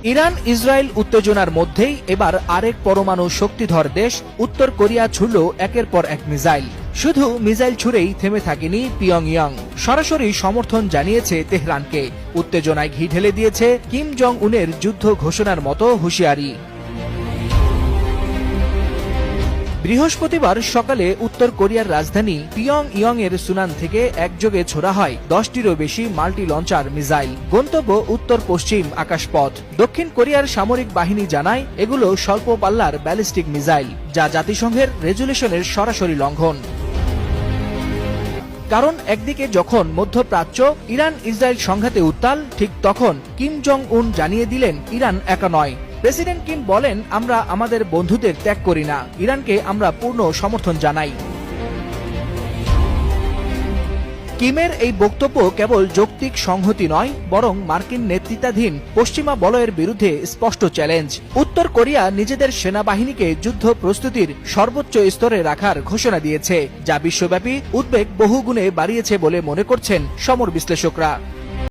Iran Israel উত্তেজনার মধ্যেই এবার আরেক পরমাণু শক্তিধর দেশ উত্তর কোরিয়া ছুড়ল একের পর এক মিসাইল। শুধু মিসাইল ছুড়েই থেমে থাকেনি পিয়ংইয়ং, সরাসরি সমর্থন জানিয়েছে তেহরানকে। উত্তেজনায় ঘি ঢেলে দিয়েছে কিম জং উনের যুদ্ধ ঘোষণার মতো হুঁশিয়ারি। বৃহস্পতিবার সকালে উত্তর কোরিয়ার রাজধানী পিয়ংইয়ং এর সুনান থেকে একযোগে ছোড়া হয় 10টিরও বেশি মাল্টি লঞ্চার মিসাইল। গন্তব্য উত্তর পশ্চিম আকাশপথ। দক্ষিণ কোরিয়ার সামরিক বাহিনী জানায় এগুলো স্বল্প পাল্লার ব্যালিস্টিক মিসাইল, যা জাতিসংঘের রেজুলেশনের সরাসরি লঙ্ঘন। কারণ একদিকে যখন মধ্যপ্রাচ্য ইরান ইসরায়েল সংঘাতে উত্তাল, ঠিক তখন কিম জং উন জানিয়ে দিলেন ইরান একা নয়। প্রেসিডেন্ট কিম বলেন, আমরা আমাদের বন্ধুদের ত্যাগ করি না, ইরানকে আমরা পূর্ণ সমর্থন জানাই। কিমের এই বক্তব্য কেবল যৌক্তিক সংহতি নয়, বরং মার্কিন নেতৃত্বাধীন পশ্চিমা বলয়ের বিরুদ্ধে স্পষ্ট চ্যালেঞ্জ। উত্তর কোরিয়া নিজেদের সেনাবাহিনীকে যুদ্ধ প্রস্তুতির সর্বোচ্চ স্তরে রাখার ঘোষণা দিয়েছে, যা বিশ্বব্যাপী উদ্বেগ বহুগুণে বাড়িয়েছে বলে মনে করছেন সমর বিশ্লেষকরা।